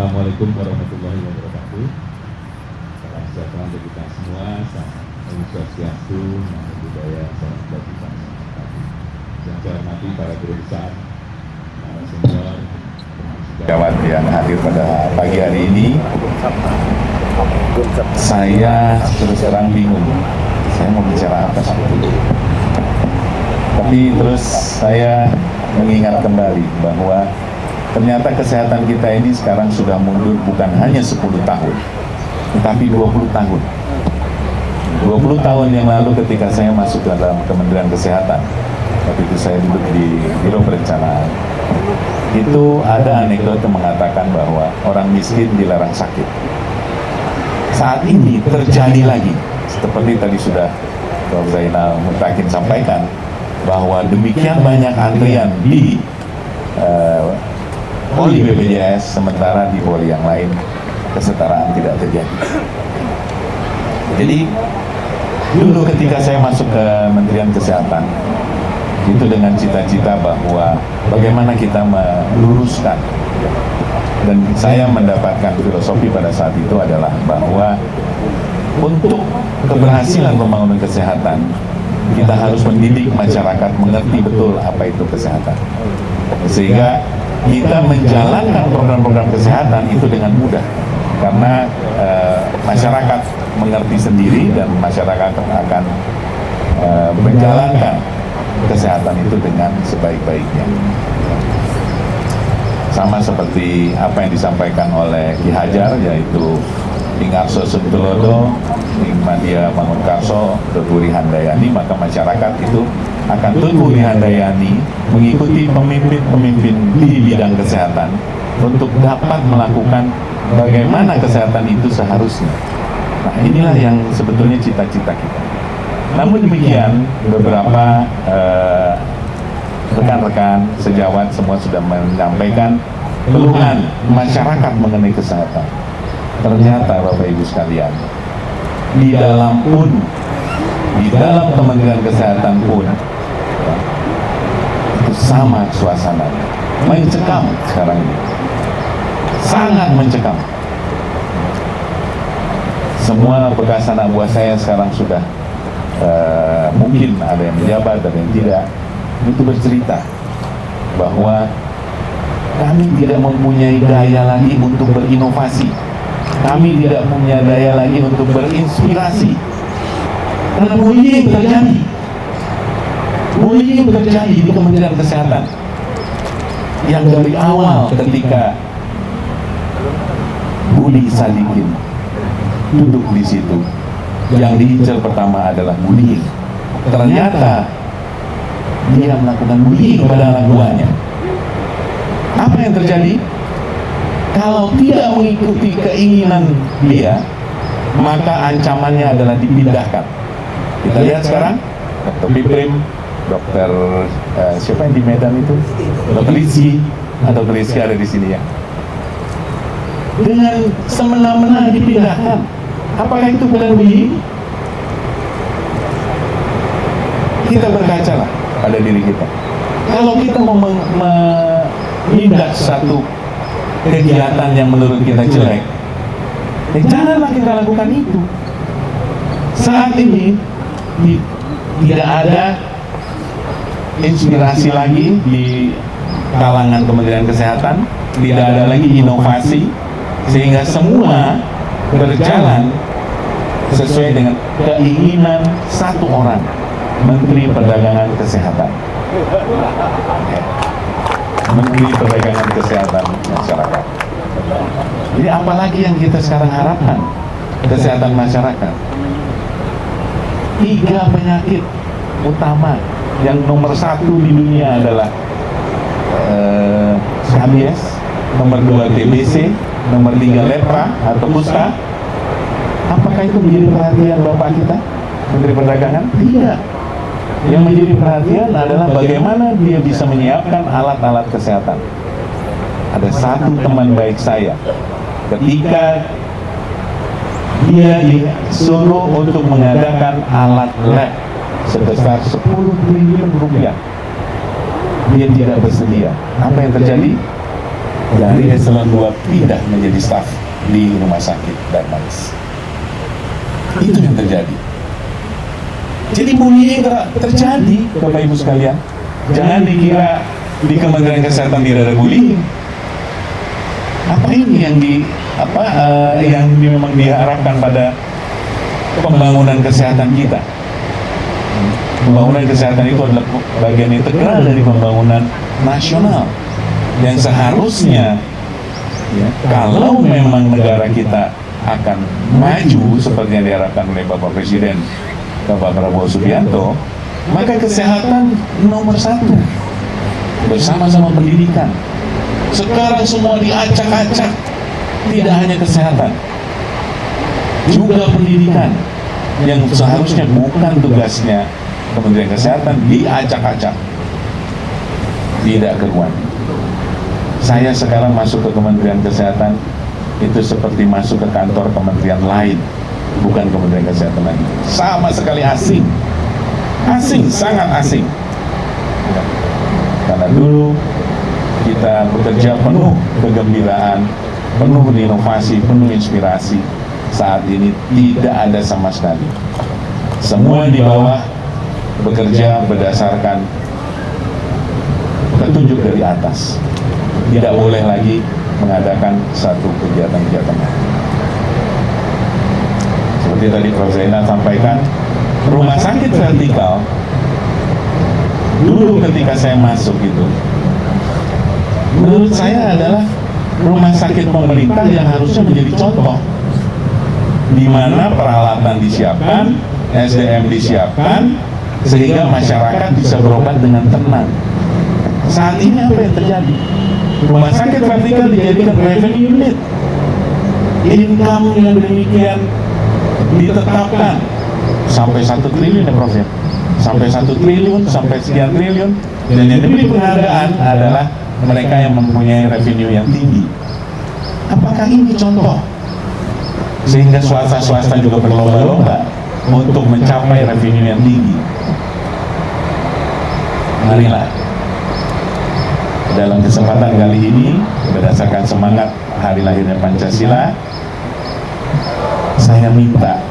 Assalamualaikum warahmatullahi wabarakatuh. Salam sejahtera untuk kita semua. Salam swastiastu, namo buddhaya, salam kebajikan. Yang saya hormati para guru besar, para senior, sejawat yang hadir pada pagi hari ini. Saya terus terang bingung. Saya mau bicara apa sebetulnya? Tapi terus saya mengingat kembali bahwa ternyata kesehatan kita ini sekarang sudah mundur bukan hanya 10 tahun, tetapi 20 tahun. 20 tahun yang lalu ketika saya masuk ke dalam Kementerian Kesehatan, waktu itu saya duduk di Biro Perencanaan, itu ada anekdote mengatakan bahwa orang miskin dilarang sakit. Saat ini terjadi lagi, seperti tadi sudah Prof. Zainal Mutakin sampaikan, bahwa demikian banyak antrian di poli BPJS, sementara di poli yang lain kesetaraan tidak terjadi. Jadi dulu ketika saya masuk ke Kementerian Kesehatan, itu dengan cita-cita bahwa bagaimana kita meluruskan, dan saya mendapatkan filosofi pada saat itu adalah bahwa untuk keberhasilan pembangunan kesehatan, kita harus mendidik masyarakat mengerti betul apa itu kesehatan, sehingga kita menjalankan program-program kesehatan itu dengan mudah, karena masyarakat mengerti sendiri dan masyarakat akan menjalankan kesehatan itu dengan sebaik-baiknya. Sama seperti apa yang disampaikan oleh Ki Hajar, yaitu Ingarso Suntulodo, Ingmadia Mangunkarso, Tuturi Handayani, maka masyarakat itu akan Tuturi Handayani mengikuti pemimpin-pemimpin di bidang kesehatan untuk dapat melakukan bagaimana kesehatan itu seharusnya. Nah, inilah yang sebetulnya cita-cita kita. Namun demikian, beberapa rekan-rekan sejawat semua sudah menyampaikan keluhan masyarakat mengenai kesehatan. Ternyata Bapak Ibu sekalian, di dalam Kementerian Kesehatan pun itu sama suasananya, mencekam sekarang ini, sangat mencekam. Semua bekas anak buah saya sekarang sudah mungkin ada yang menjabat, ada yang tidak, itu bercerita bahwa kami tidak mempunyai daya lagi untuk berinovasi, kami tidak punya daya lagi untuk berinspirasi, karena bullying terjadi di Kementerian Kesehatan, yang dari awal ketika Budi Sadikin duduk di situ, yang diincar pertama adalah bullying. Ternyata dia melakukan bullying kepada anak buahnya. Apa yang terjadi? Kalau tidak mengikuti keinginan dia, maka ancamannya adalah dipindahkan. Kita lihat sekarang, Dr. Biprim, Dr. siapa yang di Medan itu? Dr. Rizky, Dr. Rizky ada di sini ya. Dengan semena-mena dipindahkan. Apakah itu bukan bullying? Kita berkacalah pada diri kita. Kalau kita mau menindak satu kegiatan yang menurut kita jelek, janganlah kita lakukan itu. Saat ini tidak ada inspirasi lagi di kalangan Kementerian Kesehatan, tidak ada lagi inovasi, sehingga semua berjalan sesuai dengan keinginan satu orang, Menteri Perdagangan Kesehatan. Menteri Perdagangan Kesehatan masyarakat. Jadi apalagi yang kita sekarang harapkan kesehatan masyarakat? 3 penyakit utama yang nomor 1 di dunia adalah skabies, nomor 2 TBC, nomor 3 lepra atau kusta. Apakah itu menjadi perhatian Bapak kita, Menteri Perdagangan? Tidak. Yang menjadi perhatian adalah bagaimana dia bisa menyiapkan alat-alat kesehatan. Ada satu teman baik saya, ketika dia disuruh untuk mengadakan alat lab sebesar 10 triliun rupiah, dia tidak bersedia. Apa yang terjadi? dari eselon 2 pindah menjadi staf di rumah sakit Darmais. Itu yang terjadi. Jadi bullying terjadi, Bapak Ibu sekalian. Jangan dikira di Kementerian Kesehatan tidak ada bullying. Apa ini yang memang diharapkan pada pembangunan kesehatan kita? Pembangunan kesehatan itu adalah bagian integral dari pembangunan nasional yang seharusnya kalau memang negara kita akan maju seperti yang diharapkan oleh Bapak Presiden Bapak Prabowo Subianto, maka kesehatan nomor 1 bersama-sama pendidikan. Sekarang semua diacak-acak, tidak hanya kesehatan, juga pendidikan yang seharusnya bukan tugasnya Kementerian Kesehatan diacak-acak, tidak keruan. Saya sekarang masuk ke Kementerian Kesehatan itu seperti masuk ke kantor kementerian lain, bukan Kementerian Kesehatan lagi. Sama sekali asing, sangat asing. Karena dulu kita bekerja penuh kegembiraan, penuh inovasi, penuh inspirasi. Saat ini tidak ada sama sekali. Semua di bawah bekerja berdasarkan petunjuk dari atas. Tidak boleh lagi mengadakan satu kegiatan-kegiatan. Seperti tadi Prof. Zainal sampaikan, rumah sakit vertikal dulu ketika saya masuk itu, menurut saya adalah rumah sakit pemerintah yang harusnya menjadi contoh, di mana peralatan disiapkan, SDM disiapkan, sehingga masyarakat bisa berobat dengan tenang. Saat ini apa yang terjadi? Rumah sakit vertikal dijadikan revenue unit, income yang demikian ditetapkan sampai 1 triliun ya Prof, sampai 1 triliun, sampai sekian triliun, dan yang diberi penghargaan adalah mereka yang mempunyai revenue yang tinggi. Apakah ini contoh? Sehingga swasta juga berlomba-lomba untuk mencapai revenue yang tinggi. Marilah dalam kesempatan kali ini, berdasarkan semangat hari lahirnya Pancasila, saya minta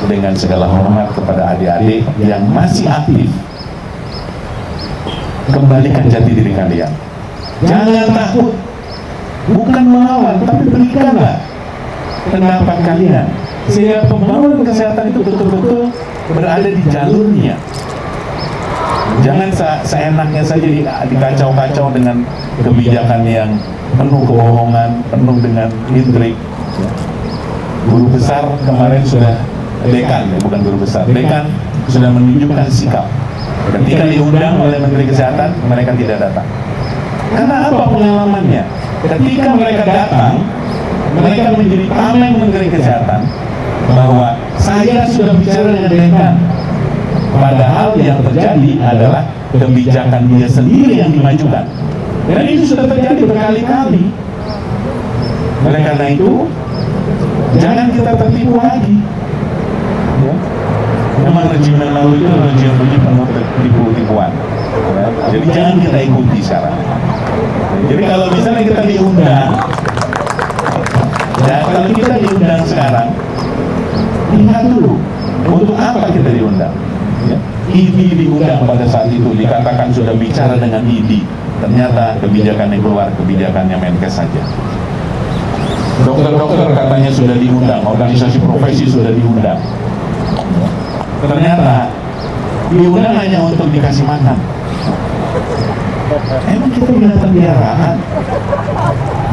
dengan segala hormat kepada adik-adik yang masih aktif, kembalikan jati diri kalian. Jangan takut, bukan melawan, tapi berikanlah pendapat kalian, sehingga pembangunan kesehatan itu betul-betul berada di jalurnya. Jangan seenaknya saja dikacau-kacau dengan kebijakan yang penuh kebohongan, penuh dengan intrik. Guru besar kemarin sudah, dekan, bukan guru besar, dekan sudah menunjukkan sikap. Ketika diundang oleh Menteri Kesehatan, mereka tidak datang. Karena apa pengalamannya? Ketika mereka datang, mereka menjadi tameng Menteri Kesehatan bahwa saya sudah bicara dengan dekan. Padahal yang terjadi adalah kebijakan dia sendiri yang dimajukan. Dan itu sudah terjadi berkali-kali. Oleh karena itu, jangan kita tertipu lagi. Ya. Memang rejim yang lalu itu rejim penuh tipu-tipuan. Ya. Jadi jangan kita ikuti sekarang. Jadi kalau misalnya kita diundang, ya kalau kita diundang sekarang, lihat dulu untuk apa kita diundang. Ya. ID diundang pada saat itu, dikatakan sudah bicara dengan ID, ternyata kebijakan yang keluar kebijakannya Menkes saja. Dokter-dokter katanya sudah diundang, organisasi profesi sudah diundang, ternyata diundang hanya untuk dikasih makan. Emang kita binatang piaraan?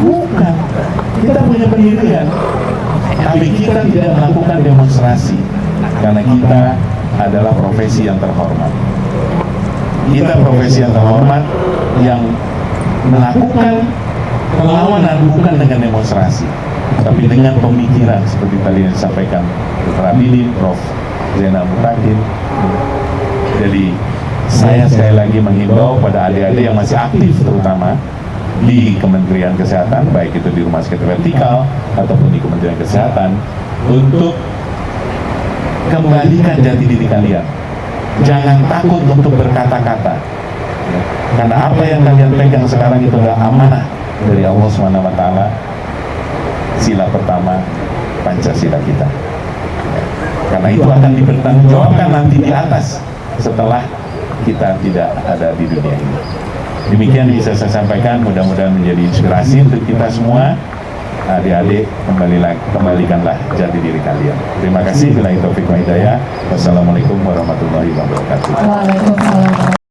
Bukan, kita punya pendirian, tapi kita tidak melakukan demonstrasi karena kita adalah profesi yang terhormat. Kita profesi yang terhormat yang melakukan perlawanan bukan dengan demonstrasi, tapi dengan pemikiran seperti tadi yang disampaikan Dr. Abidin, Prof. Zainal Mutakin. Jadi saya sekali lagi menghimbau pada adik-adik yang masih aktif, terutama di Kementerian Kesehatan, baik itu di rumah sakit vertikal ataupun di Kementerian Kesehatan, untuk kembalikan jati diri kalian. Jangan takut untuk berkata-kata, karena apa yang kalian pegang sekarang itu adalah amanah dari Allah SWT. Sila pertama Pancasila kita. Karena itu akan dipertanggungjawabkan nanti di atas setelah kita tidak ada di dunia ini. Demikian bisa saya sampaikan, mudah-mudahan menjadi inspirasi untuk kita semua. Adik-adik, kembalikanlah jati diri kalian. Terima kasih. Billahi taufiq wa hidayah. Wassalamualaikum warahmatullahi wabarakatuh. Waalaikumsalam.